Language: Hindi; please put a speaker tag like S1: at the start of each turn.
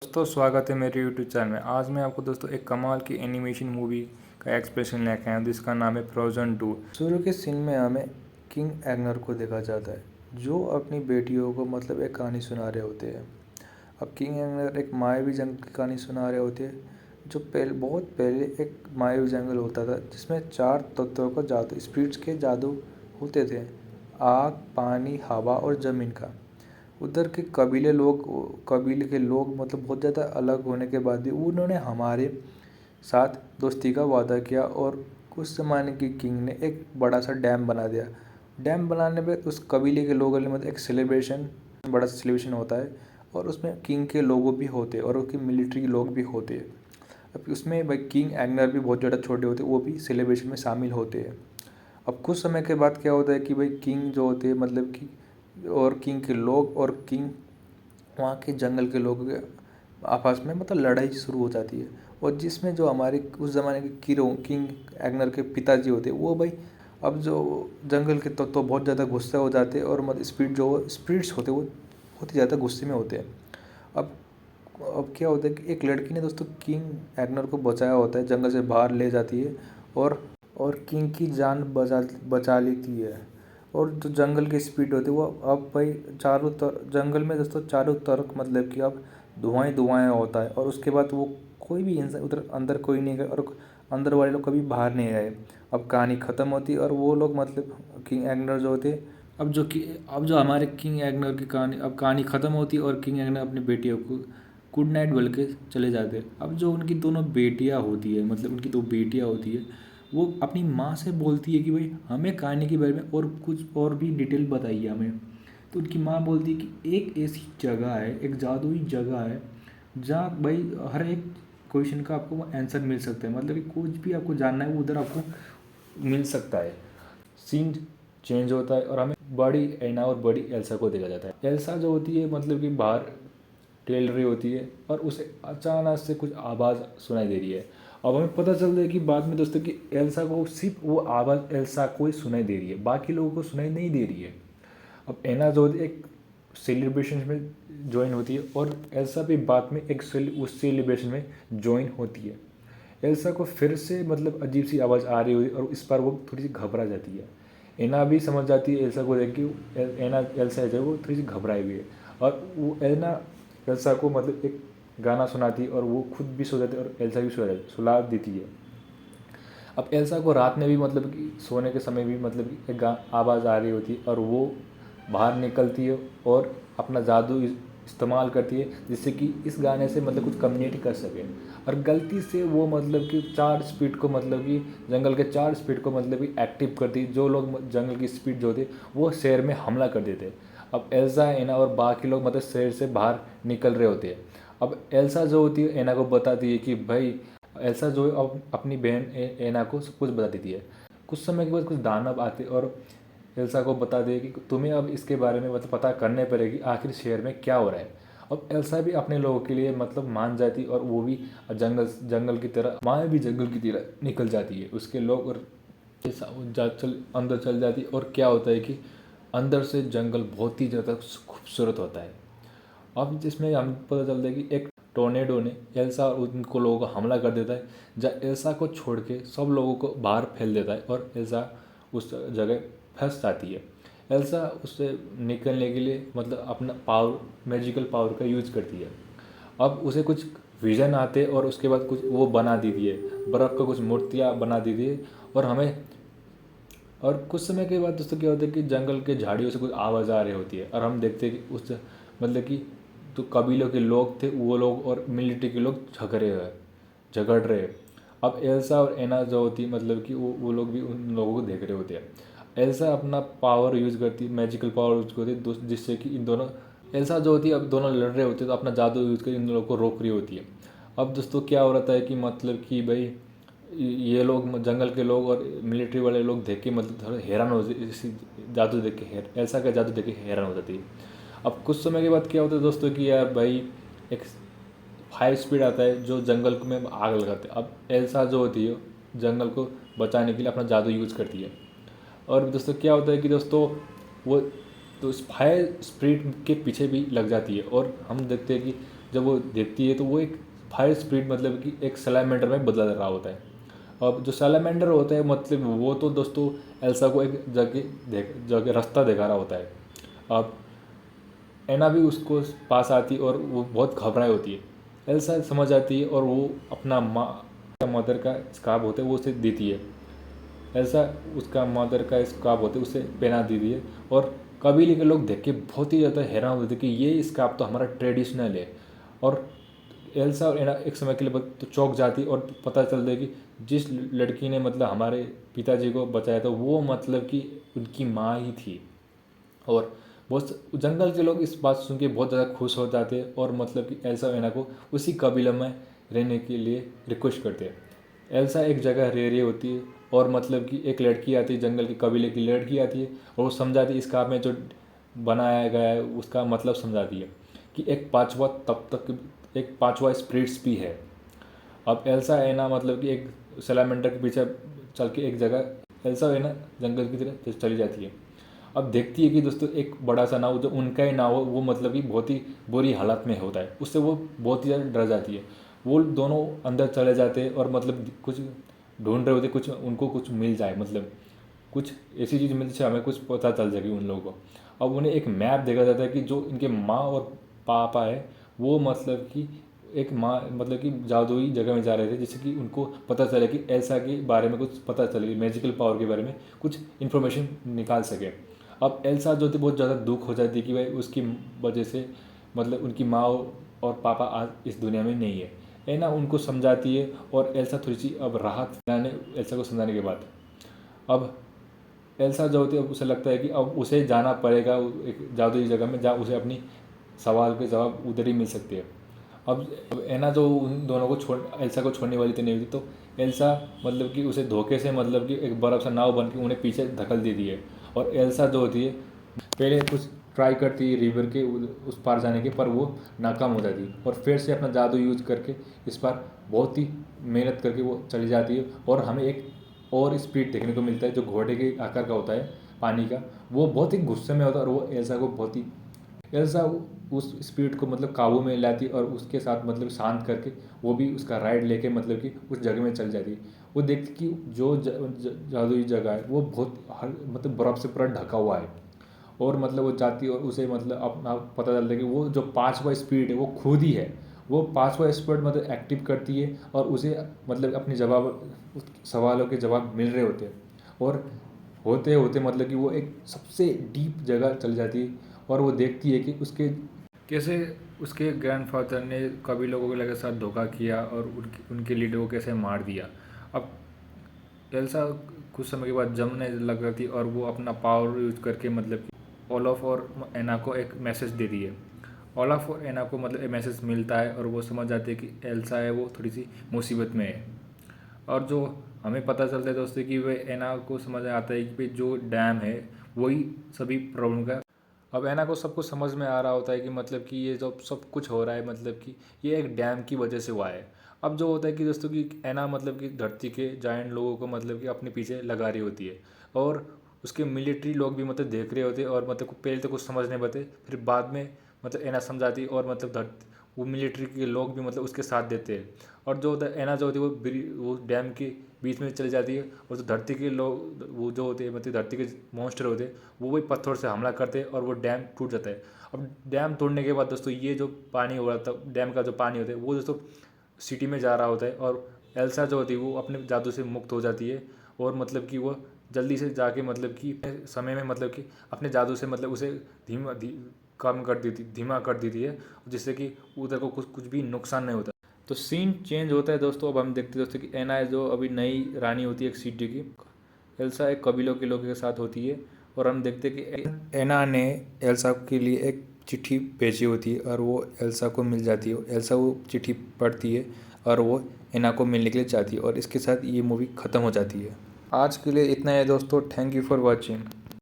S1: दोस्तों स्वागत है मेरे YouTube चैनल में। आज मैं आपको दोस्तों एक कमाल की एनिमेशन मूवी का एक्सप्रेशन लेके आया हूँ जिसका नाम है फ्रोजन 2। शुरू के सीन में हमें किंग एग्नर को देखा जाता है जो अपनी बेटियों को एक कहानी सुना रहे होते हैं। अब किंग एग्नर एक मायावी जंगल की कहानी सुना रहे होते हैं जो बहुत पहले एक मायावी जंगल होता था जिसमें 4 तत्वों का जादू स्पिरिट्स के जादू होते थे। आग, पानी, हवा और ज़मीन का। उधर के कबीले के लोग बहुत ज़्यादा अलग होने के बाद भी उन्होंने हमारे साथ दोस्ती का वादा किया और कुछ ज़माने की किंग ने एक बड़ा सा डैम बना दिया। डैम बनाने पे उस कबीले के लोगों ने एक सेलिब्रेशन, बड़ा सेलिब्रेशन होता है और उसमें किंग के लोगों भी होते हैं और उसकी मिलिट्री के लोग भी होते हैं। अब उसमें भाई किंग एग्नर भी बहुत ज़्यादा छोटे होते हैं, वो भी सेलिब्रेशन में शामिल होते हैं। अब कुछ समय के बाद क्या होता है कि भाई किंग जो होते हैं कि और किंग के लोग और किंग वहाँ के जंगल के लोग आपस में लड़ाई शुरू हो जाती है। और जिसमें जो हमारे उस ज़माने के किंग एग्नर के पिताजी होते हैं वो भाई अब जो जंगल के तो बहुत ज़्यादा गुस्सा हो जाते हैं और स्पिरिट्स होते हैं वो बहुत ही ज़्यादा गुस्से में होते हैं। अब अब क्या होता है कि एक लड़की ने दोस्तों किंग एग्नर को बचाया होता है, जंगल से बाहर ले जाती है और किंग की जान बचा लेती है। और जो जंगल की स्पीड होती है वो अब भाई जंगल में दोस्तों चारों तरफ कि अब धुआं धुआं होता है और उसके बाद वो कोई भी इंसान उधर अंदर कोई नहीं गया और अंदर वाले लोग कभी बाहर नहीं आए। अब कहानी ख़त्म होती है और वो लोग किंग एग्नर जो होते अब जो हमारे किंग एग्नर की कहानी ख़त्म होती है और किंग एग्नर अपनी बेटियों को गुड नाइट बोल के चले जाते हैं। अब जो उनकी दोनों बेटियां होती है उनकी 2 बेटियां होती है वो अपनी माँ से बोलती है कि भाई हमें कहानी के बारे में और कुछ और भी डिटेल बताइए हमें। तो उनकी माँ बोलती है कि एक ऐसी जगह है, एक जादुई जगह है जहाँ भाई हर एक क्वेश्चन का आपको आंसर मिल सकता है, कि कुछ भी आपको जानना है वो उधर आपको मिल सकता है। सीन चेंज होता है और हमें बड़ी एना और बड़ी एल्सा को देखा जाता है। एल्सा जो होती है कि बाहर टहल रही होती है और उसे अचानक से कुछ आवाज़ सुनाई दे रही है। अब हमें पता चलता है कि बाद में दोस्तों कि एल्सा को सिर्फ वो आवाज़ एल्सा को ही सुनाई दे रही है, बाकी लोगों को सुनाई नहीं दे रही है। अब एना जो एक सेलिब्रेशन में ज्वाइन होती है और एल्सा भी बाद में उस सेलिब्रेशन में ज्वाइन होती है। एल्सा को फिर से अजीब सी आवाज़ आ रही हुई और इस बार वो थोड़ी सी घबरा जाती है। एना भी समझ जाती है एल्सा को देख के एना एल्सा है जो वो थोड़ी सी घबराई हुई है और वो एना एल्सा को एक गाना सुनाती है और वो खुद भी सो जाती है और एल्सा भी सुला देती है। अब एल्सा को रात में भी कि सोने के समय भी कि एक आवाज़ आ रही होती है और वो बाहर निकलती है और अपना जादू इस्तेमाल करती है जिससे कि इस गाने से कुछ कम्युनिकेट कर सके। और गलती से वो कि 4 स्पीड को कि जंगल के 4 स्पीड को कि एक्टिव करती है। जो लोग जंगल की स्पीड जो होती वो शहर में हमला कर देते। अब एल्सा, एना और बाकी लोग शहर से बाहर निकल रहे होते हैं। अब एल्सा जो होती है एना को बताती है कि भाई एल्सा जो है अब अपनी बहन एना को सब कुछ बता देती है। कुछ समय के बाद कुछ दानव आते और एल्सा को बता दिए कि तुम्हें अब इसके बारे में पता करने पड़ेगी आखिर शहर में क्या हो रहा है। अब एल्सा भी अपने लोगों के लिए मान जाती और वो भी जंगल की तरह भी जंगल की तरह निकल जाती है। उसके लोग और अंदर चल जाती और क्या होता है कि अंदर से जंगल बहुत ही ज़्यादा खूबसूरत होता है। अब जिसमें हम पता चलता है कि एक टोर्नेडो ने एल्सा और उनको लोगों को हमला कर देता है, जहाँ एल्सा को छोड़ के सब लोगों को बाहर फैल देता है और एल्सा उस जगह फंस जाती है। एल्सा उससे निकलने के लिए अपना मैजिकल पावर का यूज करती है। अब उसे कुछ विजन आते और उसके बाद कुछ वो बना देती है, बर्फ़ का कुछ मूर्तियाँ बना देती है और कुछ समय के बाद दोस्तों क्या होता है कि जंगल के झाड़ियों से कुछ आवाज़ आ रही होती है और हम देखते हैं कि उस कि तो कबीलों के लोग थे वो लोग और मिलिट्री के लोग झगड़ रहे हैं। अब एल्सा और एना जो होती है कि वो लोग भी उन लोगों को देख रहे होते हैं। एल्सा अपना पावर यूज़ करती है, मैजिकल पावर यूज़ करती है जिससे कि इन दोनों एल्सा जो होती है अब दोनों लड़ रहे होते हैं तो अपना जादू यूज़ कर इन लोगों को रोक रही होती है। अब दोस्तों क्या हो रहा है कि भाई ये लोग जंगल के लोग और मिलिट्री वाले लोग देख के थोड़ा हैरान हो इसी जादू देख के एल्सा का जादू देख के हैरान हो जाती है। अब कुछ समय के बाद क्या होता है दोस्तों कि यार भाई एक 5 स्पीड आता है जो जंगल में आग लगाते हैं। अब एल्सा जो होती है जंगल को बचाने के लिए अपना जादू यूज़ करती है और दोस्तों क्या होता है कि दोस्तों वो तो इस 5 स्पीड के पीछे भी लग जाती है और हम देखते हैं कि जब वो देखती है तो वो एक फायर स्पिरिट मतलब कि एक सैलामेंडर में बदला रहा होता है। अब जो सैलामेंडर होता है मतलब वो तो दोस्तों एल्सा को एक जगह रास्ता दिखा रहा होता है। अब एना भी उसको पास आती और वो बहुत घबराई होती है। एल्सा समझ आती है और वो अपना मदर का स्कार्फ होता है वो उसे देती है। एल्सा उसका मदर का स्कार्फ होता है उसे पहना देती है और कबीले के लोग देख के बहुत ही ज़्यादा हैरान होते कि ये स्कार्फ तो हमारा ट्रेडिशनल है। और एल्सा और एना एक समय के लिए तो चौंक जाती और पता चलता है कि जिस लड़की ने मतलब हमारे पिताजी को बचाया था वो मतलब कि उनकी माँ ही थी। और बहुत जंगल के लोग इस बात सुन के बहुत ज़्यादा खुश हो जाते हैं और मतलब कि एल्सा और एना को उसी कबीले में रहने के लिए रिक्वेस्ट करते हैं। एल्सा एक जगह रह रही होती है और मतलब कि एक लड़की आती है, जंगल के कबीले की लड़की आती है और वो समझाती है इस काम में जो बनाया गया है उसका मतलब समझाती है कि एक पांचवा स्पिरिट्स भी है। अब एल्सा एना मतलब कि एक सैलामेंडर के पीछे चल के एक जगह एल्सा एना जंगल की तरफ चली जाती है। अब देखती है कि दोस्तों एक बड़ा सा नाव जो उनका ही नाव हो वो मतलब कि बहुत ही बुरी हालत में होता है। उससे वो बहुत ही ज़्यादा डर जाती है। वो दोनों अंदर चले जाते हैं और मतलब कुछ ढूंढ रहे होते, कुछ उनको कुछ मिल जाए, मतलब कुछ ऐसी चीज़ मिल जाए हमें कुछ पता चल जाएगी उन लोगों को। अब उन्हें एक मैप देखा जाता है कि जो इनके माँ और पापा है वो मतलब कि एक माँ मतलब कि जादुई जगह में जा रहे थे जिससे कि उनको पता चले कि एल्सा के बारे में कुछ पता चले, मैजिकल पावर के बारे में कुछ इन्फॉर्मेशन निकाल सके। अब एल्सा जो थी बहुत ज़्यादा दुख हो जाती है कि भाई उसकी वजह से मतलब उनकी माँ और पापा आज इस दुनिया में नहीं है। एना उनको समझाती है और एल्सा थोड़ी सी अब राहत ने एल्सा को समझाने के बाद अब एल्सा जो होती है उसे लगता है कि अब उसे जाना पड़ेगा एक जादुई जगह में जहाँ उसे अपनी सवाल के जवाब उधर ही मिल सकते हैं। अब एना जो उन दोनों को एल्सा को छोड़ने वाली तो नहीं हुई, तो एल्सा मतलब कि उसे धोखे से मतलब कि एक बर्फ सा नाव बन के उन्हें पीछे धकल देती है। और एल्सा जो होती है पहले कुछ ट्राई करती है रिवर के उस पार जाने के, पर वो नाकाम हो जाती है और फिर से अपना जादू यूज करके इस पार बहुत ही मेहनत करके वो चली जाती है। और हमें एक और स्पीड देखने को मिलता है जो घोड़े के आकार का होता है पानी का। वो बहुत ही गुस्से में होता है और वो एल्सा को बहुत ही एल्सा उस स्पीड को मतलब काबू में लाती और उसके साथ मतलब शांत करके वो भी उसका राइड लेके मतलब कि उस जगह में चल जाती। वो देखती कि जो जादुई जगह है वो बहुत मतलब बर्फ़ से पूरा ढका हुआ है। और मतलब वो जाती और उसे मतलब अपना पता चलता है कि वो जो पांचवा स्पीड है वो खुद ही है। वो पांचवा स्पीड मतलब एक्टिव करती है और उसे मतलब अपने सवालों के जवाब मिल रहे होते हैं। और होते होते मतलब कि वो एक सबसे डीप जगह चल जाती है और वो देखती है कि उसके कैसे उसके ग्रैंडफादर ने कभी लोगों के साथ धोखा किया और उनके लीडर को कैसे मार दिया। अब एल्सा कुछ समय के बाद जमने लग जाती है और वो अपना पावर यूज करके मतलब कि ओलाफ और एना को एक मैसेज देती है। ओलाफ और एना को मतलब एक मैसेज मिलता है और वो समझ जाते हैं कि एल्सा है वो थोड़ी सी मुसीबत में है। और जो हमें पता चलता है दोस्तों कि वे एना को समझ आता है कि भाई जो डैम है वही सभी प्रॉब्लम का। अब एना को सब कुछ समझ में आ रहा होता है कि मतलब कि ये जो सब कुछ हो रहा है मतलब कि ये एक डैम की वजह से हुआ है। अब जो होता है कि दोस्तों कि एना मतलब कि धरती के जायंट लोगों को मतलब कि अपने पीछे लगा रही होती है और उसके मिलिट्री लोग भी मतलब देख रहे होते हैं और मतलब पहले तो कुछ समझ नहीं पाते, फिर बाद में मतलब एना समझाती है और मतलब वो मिलिट्री के लोग भी मतलब उसके साथ देते हैं। और जो होता है एना जो होती है वो डैम के बीच में चली जाती है और जो धरती के लोग वो जो होते हैं मतलब धरती के मॉन्स्टर होते हैं वो वही पत्थर से हमला करते हैं और वो डैम टूट जाता है। अब डैम तोड़ने के बाद दोस्तों ये जो पानी हो रहा था डैम का जो पानी होता है वो दोस्तों सिटी में जा रहा होता है और एल्सा जो होती है वो अपने जादू से मुक्त हो जाती है और मतलब कि वो जल्दी से जाके मतलब कि समय में मतलब कि अपने जादू से मतलब उसे कम कर देती धीमा कर देती है जिससे कि उधर को कुछ कुछ भी नुकसान नहीं होता। तो सीन चेंज होता है दोस्तों। अब हम देखते हैं दोस्तों कि एना जो अभी नई रानी होती है एक सिटी की, एल्सा एक कबीलों के लोगों के साथ होती है और हम देखते हैं कि एना ने एल्सा के लिए एक चिट्ठी भेजी होती है और वो एल्सा को मिल जाती है। एल्सा वो चिट्ठी पढ़ती है और वो एना को मिलने के लिए चाहती है और इसके साथ ये मूवी ख़त्म हो जाती है। आज के लिए इतना है दोस्तों। Thank you for watching.